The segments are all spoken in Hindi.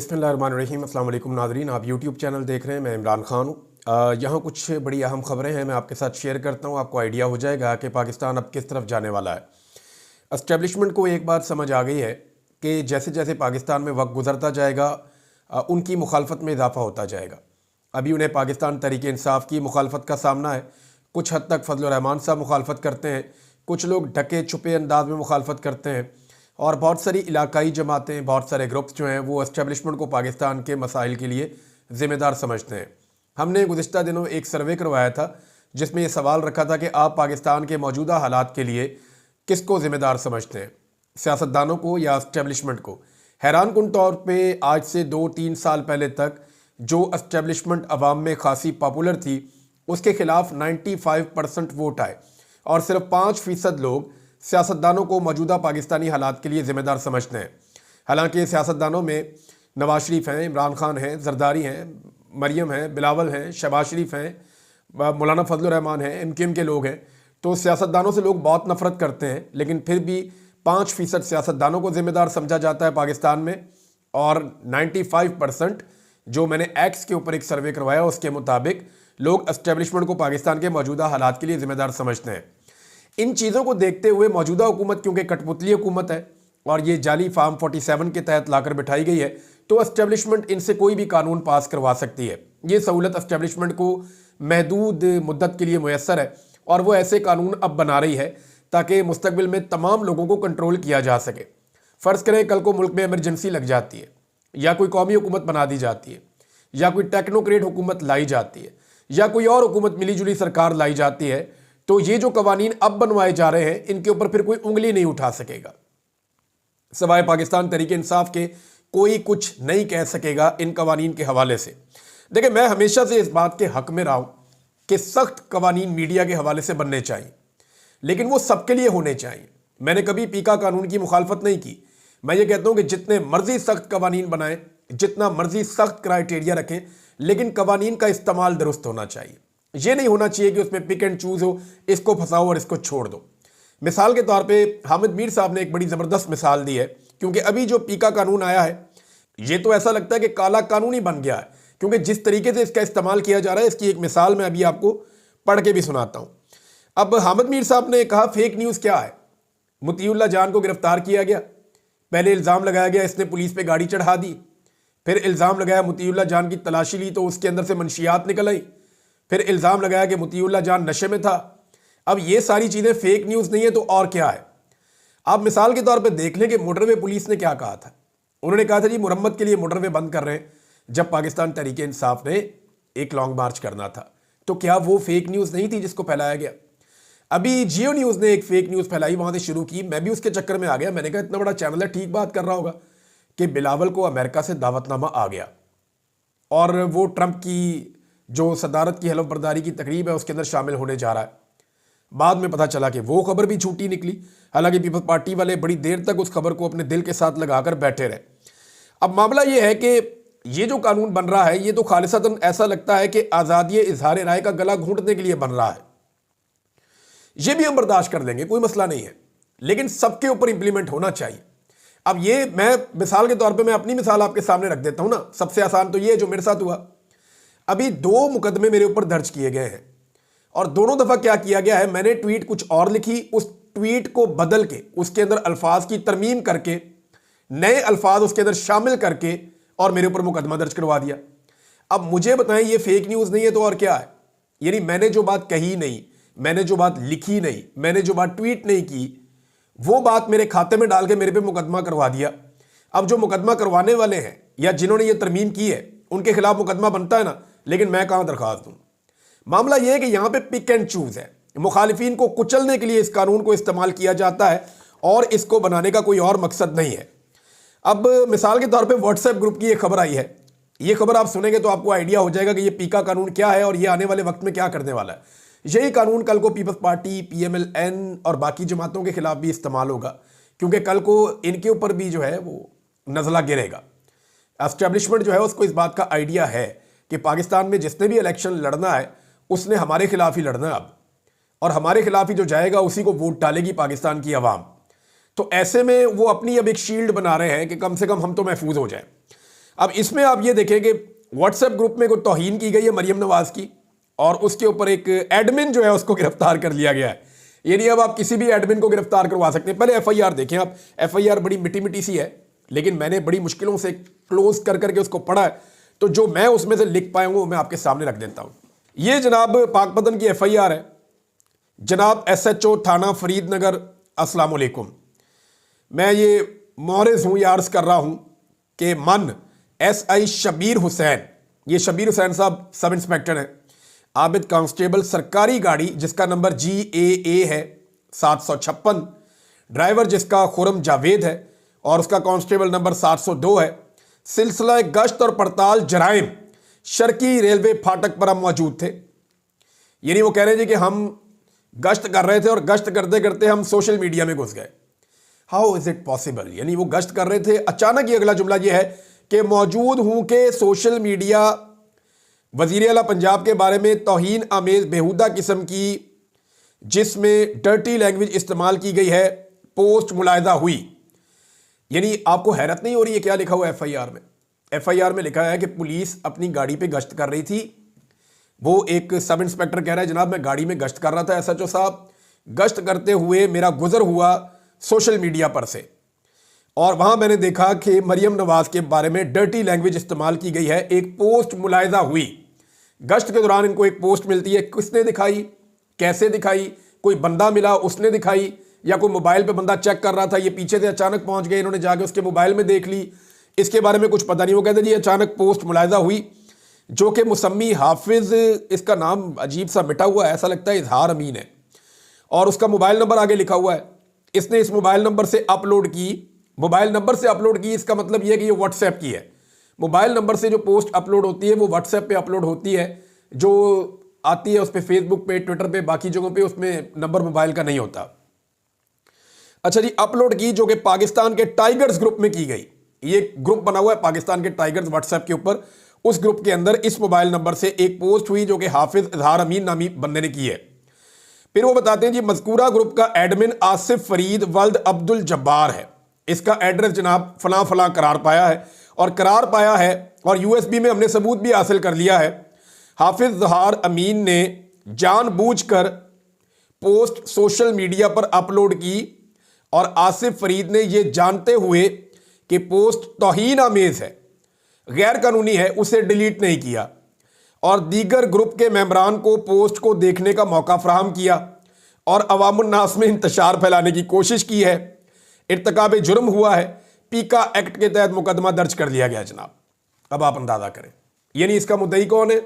बिस्मिल्लाहिर्रहमानिर्रहीम। अस्सलाम वालेकुम नाज़रीन, आप यूट्यूब चैनल देख रहे हैं। मैं इमरान ख़ान हूँ। यहाँ कुछ बड़ी अहम ख़बरें हैं, मैं आपके साथ शेयर करता हूँ। आपको आइडिया हो जाएगा कि पाकिस्तान अब किस तरफ जाने वाला है। एस्टेब्लिशमेंट को एक बात समझ आ गई है कि जैसे जैसे पाकिस्तान में वक्त गुजरता जाएगा उनकी मुखालफत में इजाफा होता जाएगा। अभी उन्हें पाकिस्तान तहरीक इंसाफ की मुखालफत का सामना है। कुछ हद तक फजल रहमान साहब मुखालफत करते हैं, कुछ लोग ढके छुपे अंदाज में मुखालफत करते हैं, और बहुत सारी इलाकाई जमातें, बहुत सारे ग्रुप्स जो हैं वो एस्टेब्लिशमेंट को पाकिस्तान के मसाइल के लिए ज़िम्मेदार समझते हैं। हमने गुज़िश्ता दिनों एक सर्वे करवाया था जिसमें ये सवाल रखा था कि आप पाकिस्तान के मौजूदा हालात के लिए किसको ज़िम्मेदार समझते हैं, सियासतदानों को या एस्टेब्लिशमेंट को। हैरान कुन तौर पे आज से 2-3 साल पहले तक जो एस्टेब्लिशमेंट अवाम में खासी पॉपुलर थी उसके ख़िलाफ़ 95% वोट आए और सिर्फ 5% लोग सियासतदानों को मौजूदा पाकिस्तानी हालात के लिए ज़िम्मेदार समझते हैं। हालांकि सियासतदानों में नवाज शरीफ हैं, इमरान खान हैं, जरदारी हैं, मरियम हैं, बिलावल हैं, शहबाज शरीफ हैं, मौलाना फजल रहमान हैं, MKM के लोग हैं। तो सियासतदानों से लोग बहुत नफ़रत करते हैं, लेकिन फिर भी 5% सियासतदानों को ज़िम्मेदार समझा जाता है पाकिस्तान में, और 95% जो मैंने एक्स के ऊपर एक सर्वे करवाया उसके मुताबिक लोग एस्टेब्लिशमेंट को पाकिस्तान के मौजूदा हालात के लिए ज़िम्मेदार समझते हैं। इन चीज़ों को देखते हुए मौजूदा हुकूमत क्योंकि कठपुतली हुकूमत है और ये जाली फार्म 47 के तहत लाकर बिठाई गई है, तो एस्टेब्लिशमेंट इनसे कोई भी कानून पास करवा सकती है। ये सहूलत एस्टेब्लिशमेंट को महदूद मुद्दत के लिए मुयस्सर है और वो ऐसे कानून अब बना रही है ताकि मुस्तकबिल में तमाम लोगों को कंट्रोल किया जा सके। फ़र्ज़ करें कल को मुल्क में इमरजेंसी लग जाती है, या कोई कौमी हुकूमत बना दी जाती है, या कोई टेक्नोक्रेट हुकूमत लाई जाती है, या कोई और हुकूमत मिली जुली सरकार लाई जाती है, तो ये जो कवानीन अब बनवाए जा रहे हैं इनके ऊपर फिर कोई उंगली नहीं उठा सकेगा। सवाए पाकिस्तान तहरीक इंसाफ के कोई कुछ नहीं कह सकेगा इन कवानीन के हवाले से। देखिए, मैं हमेशा से इस बात के हक में रहा हूं कि सख्त कवानीन मीडिया के हवाले से बनने चाहिए, लेकिन वो सबके लिए होने चाहिए। मैंने कभी पीका कानून की मुखालफत नहीं की। मैं ये कहता हूं कि जितने मर्जी सख्त कवानीन बनाएं, जितना मर्जी सख्त क्राइटेरिया रखें, लेकिन कवानीन का इस्तेमाल दुरुस्त होना चाहिए। ये नहीं होना चाहिए कि उसमें पिक एंड चूज हो, इसको फंसाओ और इसको छोड़ दो। मिसाल के तौर पे हामिद मीर साहब ने एक बड़ी ज़बरदस्त मिसाल दी है, क्योंकि अभी जो पीका कानून आया है ये तो ऐसा लगता है कि काला कानून ही बन गया है, क्योंकि जिस तरीके से इसका इस्तेमाल किया जा रहा है इसकी एक मिसाल मैं अभी आपको पढ़ के भी सुनाता हूँ। अब हामिद मीर साहब ने कहा फेक न्यूज़ क्या है। मुतीउल्लाह जान को गिरफ्तार किया गया, पहले इल्ज़ाम लगाया गया इसने पुलिस पे गाड़ी चढ़ा दी, फिर इल्ज़ाम लगाया मुतीउल्लाह जान की तलाशी ली तो उसके अंदर से मंशियात निकल आई, फिर इल्ज़ाम लगाया कि मुतीउल्लाह जान नशे में था। अब ये सारी चीज़ें फेक न्यूज़ नहीं है तो और क्या है। आप मिसाल के तौर पे देख लें कि मोटरवे पुलिस ने क्या कहा था। उन्होंने कहा था जी मुरम्मत के लिए मोटरवे बंद कर रहे हैं, जब पाकिस्तान तहरीक इंसाफ ने एक लॉन्ग मार्च करना था। तो क्या वो फेक न्यूज़ नहीं थी जिसको फैलाया गया। अभी जियो न्यूज़ ने एक फेक न्यूज़ फैलाई, वहाँ से शुरू की, मैं भी उसके चक्कर में आ गया। मैंने कहा इतना बड़ा चैनल है, ठीक बात कर रहा होगा, कि बिलावल को अमेरिका से दावतनामा आ गया और वो ट्रंप की जो सदारत की हलफ बर्दारी की तकरीब है उसके अंदर शामिल होने जा रहा है। बाद में पता चला कि वो खबर भी झूठी निकली। हालांकि पीपल्स पार्टी वाले बड़ी देर तक उस खबर को अपने दिल के साथ लगाकर बैठे रहे। अब मामला ये है कि ये जो कानून बन रहा है ये तो खालिसतन ऐसा लगता है कि आज़ादी इजहार राय का गला घूंटने के लिए बन रहा है। ये भी हम बर्दाश्त कर लेंगे, कोई मसला नहीं है, लेकिन सबके ऊपर इंप्लीमेंट होना चाहिए। अब ये मैं मिसाल के तौर पर मैं अपनी मिसाल आपके सामने रख देता हूँ ना। सबसे आसान तो ये जो मेरे साथ हुआ, अभी 2 मुकदमे मेरे ऊपर दर्ज किए गए हैं और दोनों दफा क्या किया गया है, मैंने ट्वीट कुछ और लिखी, उस ट्वीट को बदल के उसके अंदर अल्फाज की तरमीम करके नए अल्फाज उसके अंदर शामिल करके और मेरे ऊपर मुकदमा दर्ज करवा दिया। अब मुझे बताएं ये फेक न्यूज़ नहीं है तो और क्या है। यानी मैंने जो बात कही नहीं, मैंने जो बात लिखी नहीं, मैंने जो बात ट्वीट नहीं की, वो बात मेरे खाते में डाल के मेरे पे मुकदमा करवा दिया। अब जो मुकदमा करवाने वाले हैं या जिन्होंने ये तरमीम की है उनके खिलाफ मुकदमा बनता है ना, लेकिन मैं कहां दरखास्त दूं। मामला यह है कि यहां पे पिक एंड चूज है। मुखालिफिन को कुचलने के लिए इस कानून को इस्तेमाल किया जाता है और इसको बनाने का कोई और मकसद नहीं है। अब मिसाल के तौर पे व्हाट्सएप ग्रुप की एक खबर आई है। ये खबर आप सुनेंगे तो आपको आइडिया हो जाएगा कि ये पीका कानून क्या है और ये आने वाले वक्त में क्या करने वाला है। यही कानून कल को पीपल्स पार्टी, PMLN और बाकी जमातों के खिलाफ भी इस्तेमाल होगा, क्योंकि कल को इनके ऊपर भी जो है वो नज़ला गिरेगा। एस्टेब्लिशमेंट जो है उसको इस बात का आइडिया है कि पाकिस्तान में जिसने भी इलेक्शन लड़ना है उसने हमारे खिलाफ ही लड़ना है अब, और हमारे खिलाफ ही जो जाएगा उसी को वोट डालेगी पाकिस्तान की आवाम। तो ऐसे में वो अपनी अब एक शील्ड बना रहे हैं कि कम से कम हम तो महफूज हो जाए। अब इसमें आप ये देखें कि व्हाट्सएप ग्रुप में कोई तौहीन की गई है मरियम नवाज की, और उसके ऊपर एक एडमिन जो है उसको गिरफ्तार कर लिया गया है। यानी अब आप किसी भी एडमिन को गिरफ्तार करवा सकते हैं। पहले एफआईआर देखें आप, एफआईआर बड़ी मिट्टी मिट्टी सी है, लेकिन मैंने बड़ी मुश्किलों से क्लोज कर करके उसको पढ़ा है, तो जो मैं उसमें से लिख पाया हूं वो मैं आपके सामने रख देता हूं। ये जनाब पाकपतन की एफआईआर है। जनाब एसएचओ थाना फरीदनगर, अस्सलाम वालेकुम। मैं ये मोहरिज हूं, ये अर्ज कर रहा हूं कि मन एसआई शबीर हुसैन, ये शबीर हुसैन साहब सब इंस्पेक्टर हैं, आबिद कांस्टेबल, सरकारी गाड़ी जिसका नंबर GAA है 756, ड्राइवर जिसका खुरम जावेद है और उसका कांस्टेबल नंबर 702 है। सिलसिला गश्त और पड़ताल जराइम, शर्की रेलवे फाटक पर हम मौजूद थे। यानी वो कह रहे थे कि हम गश्त कर रहे थे और गश्त करते करते हम सोशल मीडिया में घुस गए। How is it possible? यानी वो गश्त कर रहे थे, अचानक ही अगला जुमला ये है कि मौजूद हूं कि सोशल मीडिया वजीर आला पंजाब के बारे में तौहीन आमेज बेहुदा किस्म की जिसमें डर्टी लैंग्वेज इस्तेमाल की गई है पोस्ट मुलाहिजा हुई। यानी आपको हैरत नहीं हो रही है क्या लिखा हुआ है एफआईआर में? एफआईआर में लिखा है कि पुलिस अपनी गाड़ी पे गश्त कर रही थी। वो एक सब इंस्पेक्टर कह रहा है जनाब मैं गाड़ी में गश्त कर रहा था एसएचओ साहब, गश्त करते हुए मेरा गुजर हुआ सोशल मीडिया पर से, और वहां मैंने देखा कि मरियम नवाज के बारे में डर्टी लैंग्वेज इस्तेमाल की गई है, एक पोस्ट मुलाहिजा हुई। गश्त के दौरान इनको एक पोस्ट मिलती है, किसने दिखाई, कैसे दिखाई, कोई बंदा मिला उसने दिखाई, या कोई मोबाइल पे बंदा चेक कर रहा था, ये पीछे से अचानक पहुंच गए, इन्होंने जाके उसके मोबाइल में देख ली, इसके बारे में कुछ पता नहीं। वो कहते जी अचानक पोस्ट मुलाहिजा हुई जो कि मुसम्मी हाफिज, इसका नाम अजीब सा मिटा हुआ है, ऐसा लगता है इजहार अमीन है, और उसका मोबाइल नंबर आगे लिखा हुआ है। इसने इस मोबाइल नंबर से अपलोड की, मोबाइल नंबर से अपलोड की, इसका मतलब यह कि ये व्हाट्सएप की है। मोबाइल नंबर से जो पोस्ट अपलोड होती है वो व्हाट्सएप पे अपलोड होती है, जो आती है उस पर फेसबुक पे, ट्विटर पे, बाकी जगहों पे उसमें नंबर मोबाइल का नहीं होता। अच्छा जी, अपलोड की जो कि पाकिस्तान के टाइगर्स ग्रुप में की गई। ये ग्रुप बना हुआ है पाकिस्तान के टाइगर्स व्हाट्सएप के ऊपर, उस ग्रुप के अंदर इस मोबाइल नंबर से एक पोस्ट हुई जो कि हाफिज इजहार अमीन नामी बंदे ने की है। फिर वो बताते हैं जी मज़कूरा ग्रुप का एडमिन आसिफ फरीद वल्द अब्दुल जब्बार है। इसका एड्रेस जनाब फला फला करार पाया है, और करार पाया है और यूएसबी में हमने सबूत भी हासिल कर लिया है। हाफिज इजहार अमीन ने जानबूझकर पोस्ट सोशल मीडिया पर अपलोड की और आसिफ फरीद ने यह जानते हुए कि पोस्ट तौहीन आमेज है, गैर कानूनी है, उसे डिलीट नहीं किया, और दीगर ग्रुप के मेंबरान को पोस्ट को देखने का मौका फराहम किया और अवामुन्नास में इंतशार फैलाने की कोशिश की है। इर्तिकाब जुर्म हुआ है, पीका एक्ट के तहत मुकदमा दर्ज कर लिया गया जनाब। अब आप अंदाजा करें, यानी इसका मुद्दई कौन है?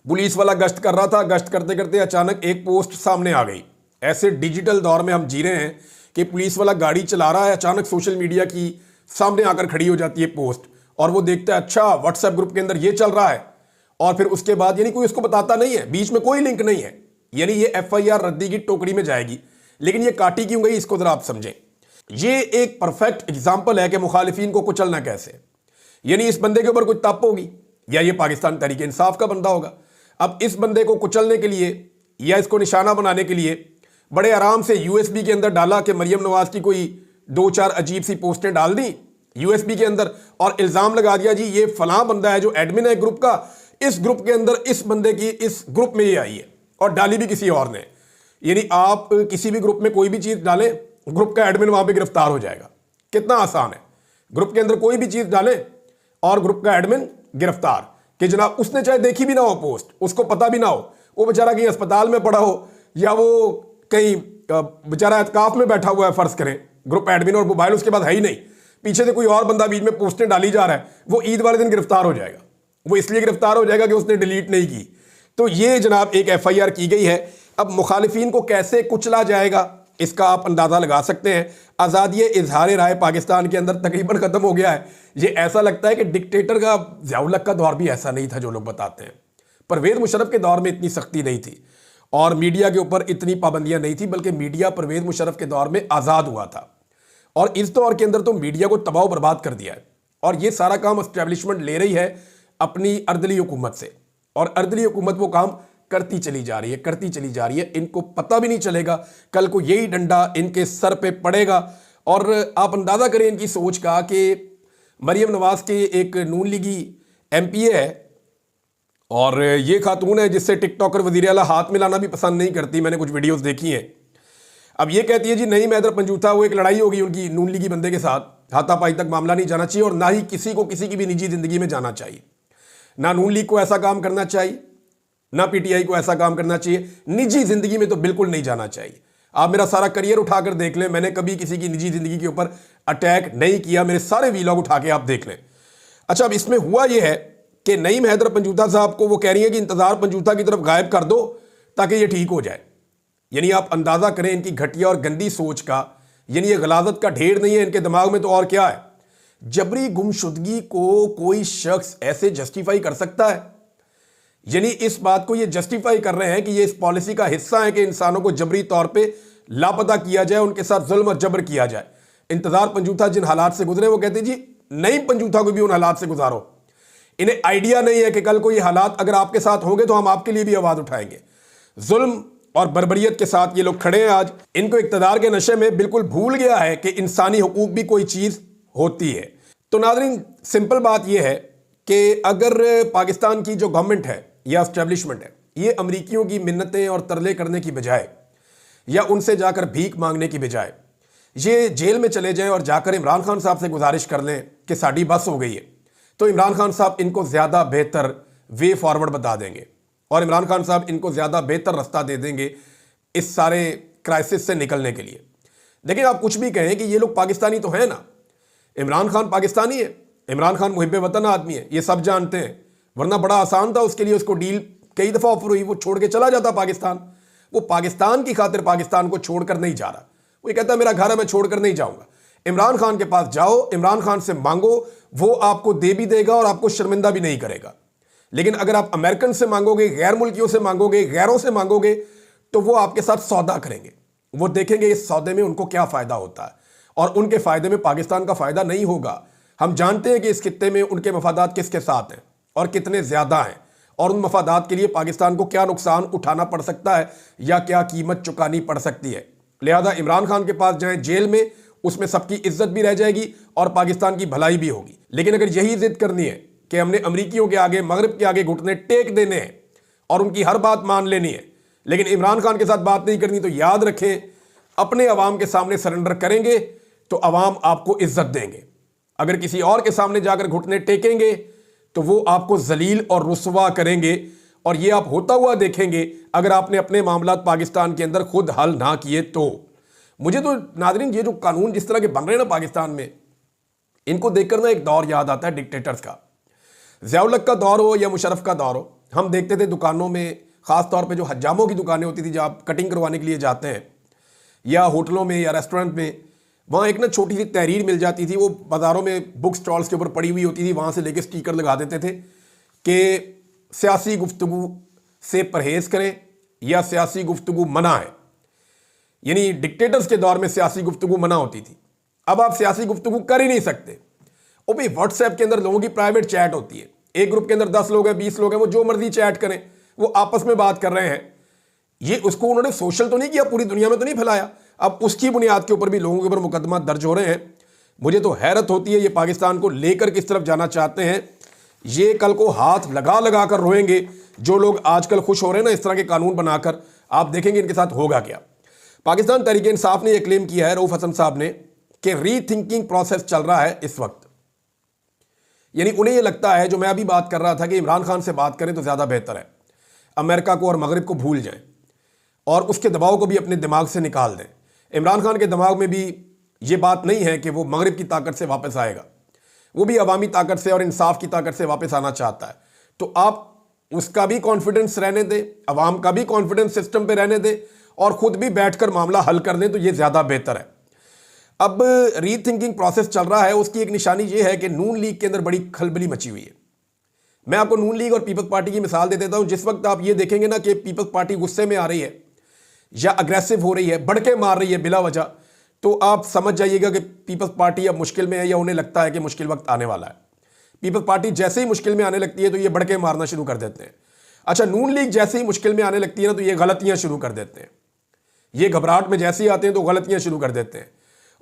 पुलिस वाला गश्त कर रहा था, गश्त करते करते अचानक एक पोस्ट सामने आ गई। ऐसे डिजिटल दौर में हम जी रहे हैं कि पुलिस वाला गाड़ी चला रहा है, अचानक सोशल मीडिया की सामने आकर खड़ी हो जाती है पोस्ट, और वो देखता है अच्छा व्हाट्सएप ग्रुप के अंदर ये चल रहा है, और फिर उसके बाद यानी कोई उसको बताता नहीं है, बीच में कोई लिंक नहीं है, यानी ये एफआईआर रद्दी की टोकरी में जाएगी। लेकिन ये काटी क्यों गई, इसको जरा आप समझें। ये एक परफेक्ट एग्जाम्पल है कि मुखालिफिन को कुचलना कैसे। यानी इस बंदे के ऊपर कुछ तप होगी, या ये पाकिस्तान तहरीक इंसाफ का बंदा होगा। अब इस बंदे को कुचलने के लिए या इसको निशाना बनाने के लिए बड़े आराम से यूएसबी के अंदर डाला कि मरियम नवाज की कोई 2-4 अजीब सी पोस्टें डाल दी यूएसबी के अंदर, और इल्जाम लगा दिया जी ये फलां बंदा है जो एडमिन है ग्रुप का, इस ग्रुप के अंदर इस बंदे की इस ग्रुप में ये आई है, और डाली भी किसी और ने। यानी आप किसी भी ग्रुप में कोई भी चीज डालें, ग्रुप का एडमिन वहां पे गिरफ्तार हो जाएगा। कितना आसान है, ग्रुप के अंदर कोई भी चीज डालें और ग्रुप का एडमिन गिरफ्तार, कि जनाब उसने चाहे देखी भी ना हो पोस्ट, उसको पता भी ना हो, वो बेचारा कहीं अस्पताल में पड़ा हो, या वो कहीं बेचारा एतकाफ में बैठा हुआ है, फर्ज करें, ग्रुप एडमिन और मोबाइल उसके बाद है ही नहीं, पीछे से कोई और बंदा बीच में पोस्टें डाली जा रहा है, वो ईद वाले दिन गिरफ्तार हो जाएगा। वो इसलिए गिरफ्तार हो जाएगा कि उसने डिलीट नहीं की। तो ये जनाब एक एफआईआर की गई है। अब मुखालिफिन को कैसे कुचला जाएगा इसका आप अंदाजा लगा सकते हैं। आज़ादी इजहार राय पाकिस्तान के अंदर तकरीबन खत्म हो गया है। ये ऐसा लगता है कि डिक्टेटर का ज़ियाउल हक का दौर भी ऐसा नहीं था जो लोग बताते हैं। परवेज़ मुशर्रफ के दौर में इतनी सख्ती नहीं थी और मीडिया के ऊपर इतनी पाबंदियां नहीं थी, बल्कि मीडिया परवेज़ मुशर्रफ के दौर में आज़ाद हुआ था, और इस दौर के अंदर तो मीडिया को तबाह बर्बाद कर दिया है। और ये सारा काम एस्टेब्लिशमेंट ले रही है अपनी अर्दली हुकूमत से, और अर्दली हुकूमत वो काम करती चली जा रही है, करती चली जा रही है। इनको पता भी नहीं चलेगा, कल को यही डंडा इनके सर पे पड़ेगा। और आप अंदाजा करें इनकी सोच का कि मरियम नवाज के एक नून लीगी एमपीए है और ये खातून है जिससे टिकटॉकर वज़ीर आला हाथ मिलाना भी पसंद नहीं करती। मैंने कुछ वीडियोस देखी हैं। अब ये कहती है जी नहीं मैदर पंजूथा, वो एक लड़ाई होगी उनकी नून लीगी बंदे के साथ, हाथापाई तक मामला नहीं जाना चाहिए और ना ही किसी को किसी की भी निजी जिंदगी में जाना चाहिए। ना नून लीग को ऐसा काम करना चाहिए, ना पीटीआई को ऐसा काम करना चाहिए। निजी जिंदगी में तो बिल्कुल नहीं जाना चाहिए। आप मेरा सारा करियर उठाकर देख लें, मैंने कभी किसी की निजी जिंदगी के ऊपर अटैक नहीं किया। मेरे सारे वीलॉग उठा के आप देख लें। अच्छा, अब इसमें हुआ यह है कि नईम हैदर पंजूथा साहब को वो कह रही है कि इंतजार पंजूथा की तरफ गायब कर दो ताकि ये ठीक हो जाए। यानी आप अंदाजा करें इनकी घटिया और गंदी सोच का। यानी ये गलाजत का ढेर नहीं है इनके दिमाग में तो और क्या है। जबरी गुमशुदगी को कोई शख्स ऐसे जस्टिफाई कर सकता है? यानी इस बात को ये जस्टिफाई कर रहे हैं कि ये इस पॉलिसी का हिस्सा है कि इंसानों को जबरी तौर पे लापता किया जाए, उनके साथ जुल्म और जबर किया जाए। इंतजार पंजूथा जिन हालात से गुजरे वो कहते जी नईम पंजूथा को भी उन हालात से गुजारो। इन्हें आइडिया नहीं है कि कल को ये हालात अगर आपके साथ होंगे तो हम आपके लिए भी आवाज उठाएंगे। जुल्म और बर्बरियत के साथ ये लोग खड़े हैं आज। इनको इक्तदार के नशे में बिल्कुल भूल गया है कि इंसानी हुकूक भी कोई चीज होती है। तो नाज़रीन, सिंपल बात यह है कि अगर पाकिस्तान की जो गवर्नमेंट है या एस्टेब्लिशमेंट है, ये अमरीकियों की मिन्नतें और तरले करने की बजाय या उनसे जाकर भीख मांगने की बजाय ये जेल में चले जाएं और जाकर इमरान खान साहब से गुजारिश कर लें कि साड़ी बस हो गई है, तो इमरान खान साहब इनको ज़्यादा बेहतर वे फॉरवर्ड बता देंगे और इमरान खान साहब इनको ज़्यादा बेहतर रास्ता दे देंगे इस सारे क्राइसिस से निकलने के लिए। लेकिन आप कुछ भी कहें कि ये लोग पाकिस्तानी तो हैं ना, इमरान खान पाकिस्तानी है, इमरान खान मुहिब्बे वतन आदमी है, ये सब जानते हैं। वरना बड़ा आसान था उसके लिए, उसको डील कई दफ़ा ऑफर हुई, वो छोड़ के चला जाता पाकिस्तान। वो पाकिस्तान की खातिर पाकिस्तान को छोड़कर नहीं जा रहा। वो कहता है मेरा घर है, मैं छोड़कर नहीं जाऊंगा। इमरान खान के पास जाओ, इमरान खान से मांगो, वो आपको दे भी देगा और आपको शर्मिंदा भी नहीं करेगा। लेकिन अगर आप अमेरिकन से मांगोगे, गैर मुल्कियों से मांगोगे, गैरों से मांगोगे, तो वो आपके साथ सौदा करेंगे। वो देखेंगे इस सौदे में उनको क्या फ़ायदा होता है और उनके फ़ायदे में पाकिस्तान का फ़ायदा नहीं होगा। हम जानते हैं कि इस खित्ते में उनके मफादात किसके साथ हैं और कितने ज़्यादा हैं और उन मफादात के लिए पाकिस्तान को क्या नुकसान उठाना पड़ सकता है या क्या कीमत चुकानी पड़ सकती है। लिहाजा इमरान खान के पास जाएं जेल में, उसमें सबकी इज्जत भी रह जाएगी और पाकिस्तान की भलाई भी होगी। लेकिन अगर यही जिद करनी है कि हमने अमरीकियों के आगे, मगरब के आगे घुटने टेक देने हैं और उनकी हर बात मान लेनी है, लेकिन इमरान खान के साथ बात नहीं करनी, तो याद रखें अपने अवाम के सामने सरेंडर करेंगे तो अवाम आपको इज्जत देंगे। अगर किसी और के सामने जाकर घुटने टेकेंगे तो वो आपको जलील और रुसवा करेंगे और ये आप होता हुआ देखेंगे अगर आपने अपने मामलात पाकिस्तान के अंदर खुद हल ना किए तो। मुझे तो नाज़रीन ये जो कानून जिस तरह के बन रहे हैं ना पाकिस्तान में, इनको देखकर ना एक दौर याद आता है डिक्टेटर्स का। ज़िया-उल-हक का दौर हो या मुशर्रफ का दौर हो, हम देखते थे दुकानों में, ख़ास तौर पे जो हज्जामों की दुकानें होती थी जहाँ आप कटिंग करवाने के लिए जाते हैं, या होटलों में या रेस्टोरेंट में, वहाँ एक ना छोटी सी तहरीर मिल जाती थी। वो बाज़ारों में बुक स्टॉल्स के ऊपर पड़ी हुई होती थी, वहाँ से लेके स्टिकर लगा देते थे कि सियासी गुफ्तगू से परहेज़ करें या सियासी गुफ्तगू मना है। यानी डिक्टेटर्स के दौर में सियासी गुफ्तगू मना होती थी। अब आप सियासी गुफ्तगू कर ही नहीं सकते। वो भी व्हाट्सएप के अंदर लोगों की प्राइवेट चैट होती है, एक ग्रुप के अंदर 10 लोग हैं, 20 लोग हैं, वो जो मर्जी चैट करें, वो आपस में बात कर रहे हैं। ये उसको उन्होंने सोशल तो नहीं किया, पूरी दुनिया में तो नहीं फैलाया। अब उसकी बुनियाद के ऊपर भी लोगों के ऊपर मुकदमा दर्ज हो रहे हैं। मुझे तो हैरत होती है ये पाकिस्तान को लेकर किस तरफ जाना चाहते हैं। ये कल को हाथ लगा लगा कर रोएंगे। जो लोग आजकल खुश हो रहे हैं ना इस तरह के कानून बनाकर, आप देखेंगे इनके साथ होगा क्या। पाकिस्तान तहरीक इंसाफ ने यह क्लेम किया है, रऊफ हसन साहब ने, कि रीथिंकिंग प्रोसेस चल रहा है इस वक्त। यानी उन्हें यह लगता है, जो मैं अभी बात कर रहा था, कि इमरान खान से बात करें तो ज़्यादा बेहतर है, अमेरिका को और मगरब को भूल जाएं और उसके दबाव को भी अपने दिमाग से निकाल दें। इमरान खान के दिमाग में भी ये बात नहीं है कि वो मगरब की ताकत से वापस आएगा, वो भी अवामी ताकत से और इंसाफ की ताकत से वापस आना चाहता है। तो आप उसका भी कॉन्फिडेंस रहने दें, अवाम का भी कॉन्फिडेंस सिस्टम पे रहने दें और ख़ुद भी बैठकर मामला हल कर दें, तो ये ज़्यादा बेहतर है। अब रीथिंकिंग प्रोसेस चल रहा है, उसकी एक निशानी ये है कि नून लीग के अंदर बड़ी खलबली मची हुई है। मैं आपको नून लीग और पीपल्स पार्टी की मिसाल दे देता हूँ। जिस वक्त आप ये देखेंगे ना कि पीपल्स पार्टी गुस्से में आ रही है या अग्रेसिव हो रही है, बढ़के मार रही है बिला वजह, तो आप समझ जाइएगा कि पीपल्स पार्टी अब मुश्किल में है या उन्हें लगता है कि मुश्किल वक्त आने वाला है। पीपल्स पार्टी जैसे ही मुश्किल में आने लगती है तो ये बढ़के मारना शुरू कर देते हैं। अच्छा, नून लीग जैसे ही मुश्किल में आने लगती है ना तो ये गलतियां शुरू कर देते हैं। ये घबराहट में जैसे ही आते हैं तो गलतियां शुरू कर देते हैं।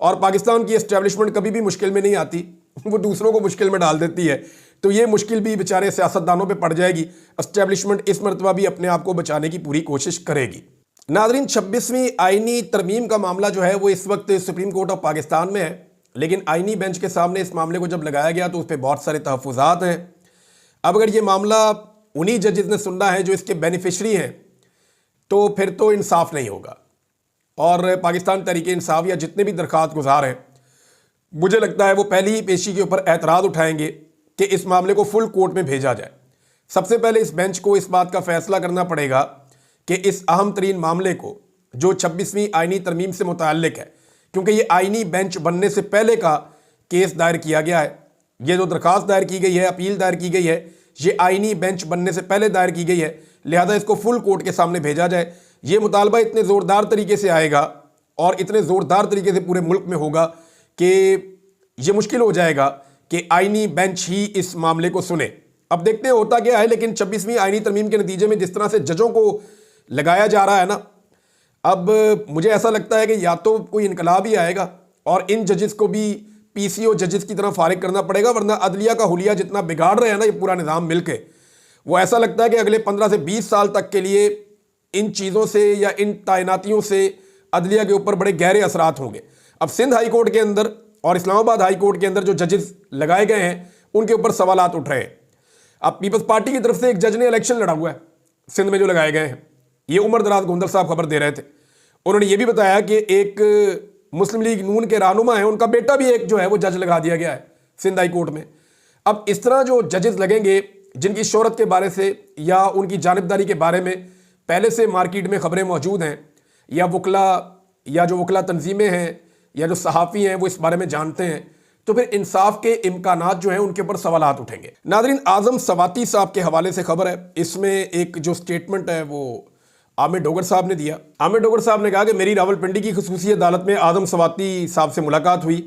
और पाकिस्तान की एस्टेब्लिशमेंट कभी भी मुश्किल में नहीं आती, वो दूसरों को मुश्किल में डाल देती है, तो ये मुश्किल भी बेचारे सियासतदानों पे पड़ जाएगी। एस्टेब्लिशमेंट इस मरतबा भी अपने आप को बचाने की पूरी कोशिश करेगी। नाज़रीन, 26वीं आईनी तरमीम का मामला जो है वो इस वक्त सुप्रीम कोर्ट ऑफ पाकिस्तान में है, लेकिन आईनी बेंच के सामने इस मामले को जब लगाया गया तो उस पर बहुत सारे तहफ़्फ़ुज़ात हैं। अब अगर ये मामला उन्हीं जजेस ने सुनना है जो इसके बेनिफिशरी हैं, तो फिर तो इंसाफ नहीं होगा। और पाकिस्तान तहरीक इंसाफ या जितने भी दरख्वास्त गुजार हैं, मुझे लगता है वो पहली ही पेशी के ऊपर एतराज़ उठाएंगे कि इस मामले को फुल कोर्ट में भेजा जाए। सबसे पहले इस बेंच को इस बात का फैसला करना पड़ेगा कि इस अहम तरीन मामले को, जो 26वीं आईनी तरमीम से मुताल्लिक है, क्योंकि ये आईनी बेंच बनने से पहले का केस दायर किया गया है, ये जो दरख्वास्त दायर की गई है, अपील दायर की गई है, ये आईनी बेंच बनने से पहले दायर की गई है, लिहाजा इसको फुल कोर्ट के सामने भेजा जाए। ये मुतालबा इतने ज़ोरदार तरीके से आएगा और इतने ज़ोरदार तरीके से पूरे मुल्क में होगा कि ये मुश्किल हो जाएगा कि आईनी बेंच ही इस मामले को सुने। अब देखते हैं होता क्या है, लेकिन 26वीं आईनी तरमीम के नतीजे में जिस तरह से जजों को लगाया जा रहा है ना, अब मुझे ऐसा लगता है कि या तो कोई इनकलाब ही आएगा और इन जजेस को भी पीसीओ जजेस की तरह फारिग करना पड़ेगा, वरना अदलिया का हुलिया जितना बिगाड़ रहे हैं ना ये पूरा निज़ाम मिलके, वो ऐसा लगता है कि अगले 15 से 20 साल तक के लिए इन चीज़ों से या इन तैनातियों से अदलिया के ऊपर बड़े गहरे असरात होंगे। अब सिंध हाई कोर्ट के अंदर और इस्लामाबाद हाई कोर्ट के अंदर जो जजेस लगाए गए हैं उनके ऊपर सवालात उठ रहे हैं। अब पीपल्स पार्टी की तरफ से एक जज ने इलेक्शन लड़ा हुआ है सिंध में जो लगाए गए हैं, ये उमर दराज गोंदल साहब खबर दे रहे थे। उन्होंने ये भी बताया कि एक मुस्लिम लीग नून के रहनुमा है, उनका बेटा भी एक जो है वो जज लगा दिया गया है सिंध हाई कोर्ट में। अब इस तरह जो जजेस लगेंगे जिनकी शोहरत के बारे से या उनकी जानिबदारी के बारे में पहले से मार्केट में खबरें मौजूद हैं, या वकला या जो वकला तंजीमें हैं या जो सहाफ़ी हैं वो इस बारे में जानते हैं, तो फिर इंसाफ के इम्कानात जो हैं उनके ऊपर सवालात उठेंगे। नाज़रीन, आज़म सवाती साहब के हवाले से खबर है, इसमें एक जो स्टेटमेंट है वो आमिर डोगर साहब ने दिया। आमिर डोगर साहब ने कहा कि मेरी रावलपिंडी की खुसूसी अदालत में आज़म सवाती साहब से मुलाकात हुई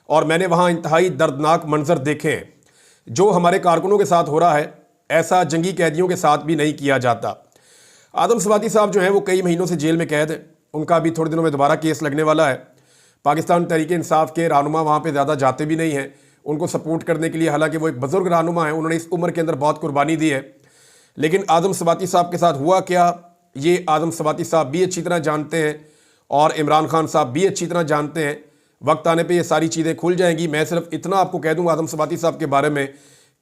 और मैंने वहाँ इंतहाई दर्दनाक मंजर देखे हैं। जो हमारे कारकुनों के साथ हो रहा है ऐसा जंगी कैदियों के साथ भी नहीं किया जाता। आज़म सवाती साहब जो हैं वो कई महीनों से जेल में कैद है, उनका अभी थोड़े दिनों में दोबारा केस लगने वाला है। पाकिस्तान तहरीक इंसाफ के रहनुमा वहाँ पे ज़्यादा जाते भी नहीं हैं उनको सपोर्ट करने के लिए, हालांकि वो एक बुज़ुर्ग रहनुमा है, उन्होंने इस उम्र के अंदर बहुत कुर्बानी दी है। लेकिन आज़म सवाती साहब के साथ हुआ क्या, ये आज़म सवाती साहब भी अच्छी तरह जानते हैं और इमरान खान साहब भी अच्छी तरह जानते हैं। वक्त आने पे ये सारी चीज़ें खुल जाएंगी। मैं सिर्फ इतना आपको कह दूँ आज़म सवाती साहब के बारे में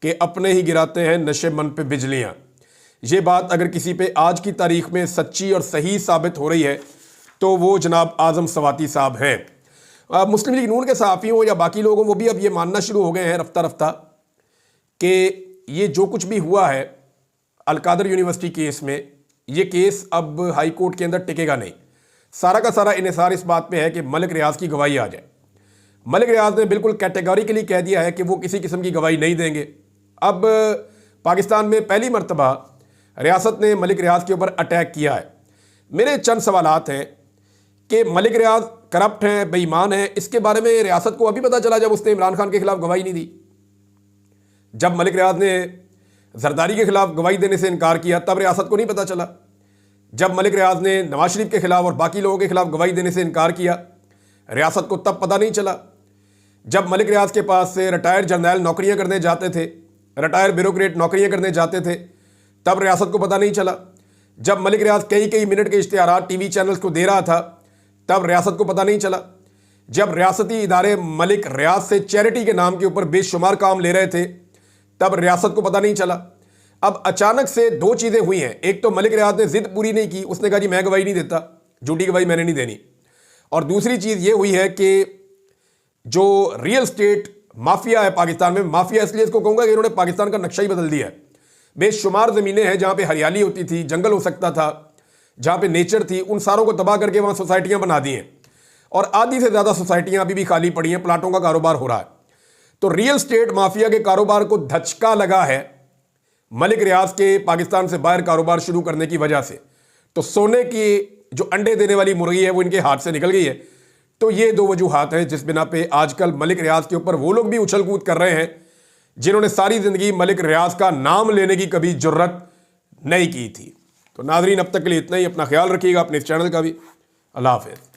कि अपने ही गिराते हैं नशे मन पे बिजलियाँ। ये बात अगर किसी पे आज की तारीख में सच्ची और सही साबित हो रही है तो वो जनाब आज़म सवाती साहब हैं। मुस्लिम लीग नून के सहाफ़ी हों या बाकी लोग हों, वो भी अब ये मानना शुरू हो गए हैं रफ्ता रफ्ता कि ये जो कुछ भी हुआ है अलकादर यूनिवर्सिटी केस में, ये केस अब हाई कोर्ट के अंदर टिकेगा नहीं। सारा का सारा इन्हिसार इस बात पे है कि मलिक रियाज की गवाही आ जाए। मलिक रियाज ने बिल्कुल कैटेगोरिकली कह दिया है कि वो किसी किस्म की गवाही नहीं देंगे। अब पाकिस्तान में पहली मरतबा रियासत ने मलिक रियाज के ऊपर अटैक किया है। मेरे चंद सवालात हैं कि मलिक रियाज करप्ट हैं, बेईमान हैं, इसके बारे में रियासत को अभी पता चला जब उसने इमरान खान के खिलाफ गवाही नहीं दी। जब मलिक रियाज ने जरदारी के खिलाफ गवाही देने से इनकार किया तब रियासत को नहीं पता चला। जब मलिक रियाज ने नवाज शरीफ के खिलाफ और बाकी लोगों के खिलाफ गवाही देने से इनकार किया रियासत को तब पता नहीं चला। जब मलिक रियाज के पास से रिटायर्ड जर्नैल नौकरियां करने जाते थे, रिटायर्ड ब्यूरोक्रेट नौकरियां करने जाते थे, तब रियासत को पता नहीं चला। जब मलिक रियाज कई कई मिनट के इश्तिहारात टीवी चैनल्स को दे रहा था तब रियासत को पता नहीं चला। जब रियासती इदारे मलिक रियाज से चैरिटी के नाम के ऊपर बेशुमार काम ले रहे थे तब रियासत को पता नहीं चला। अब अचानक से दो चीज़ें हुई हैं। एक तो मलिक रियाज ने जिद पूरी नहीं की, उसने कहा जी मैं गवाही नहीं देता, झूठी गवाही मैंने नहीं देनी। और दूसरी चीज़ ये हुई है कि जो रियल स्टेट माफिया है पाकिस्तान में, माफिया इसलिए इसको कहूँगा कि इन्होंने पाकिस्तान का नक्शा ही बदल दिया है। बेशुमार ज़मीनें हैं जहाँ पे हरियाली होती थी, जंगल हो सकता था, जहाँ पे नेचर थी, उन सारों को तबाह करके वहाँ सोसाइटियाँ बना दी हैं और आधी से ज़्यादा सोसाइटियाँ अभी भी खाली पड़ी हैं, प्लाटों का कारोबार हो रहा है। तो रियल स्टेट माफिया के कारोबार को धचका लगा है मलिक रियाज के पाकिस्तान से बाहर कारोबार शुरू करने की वजह से। तो सोने की जो अंडे देने वाली मुर्गी है वो इनके हाथ से निकल गई है। तो ये दो वजूहात हैं जिस बिना पे आजकल मलिक रियाज के ऊपर वो लोग भी उछल कूद कर रहे हैं जिन्होंने सारी ज़िंदगी मलिक रियाज का नाम लेने की कभी जुर्रत नहीं की थी। तो नाज़रीन, अब तक के लिए इतना ही। अपना ख्याल रखिएगा, अपने इस चैनल का भी। अल्लाह हाफ़िज़।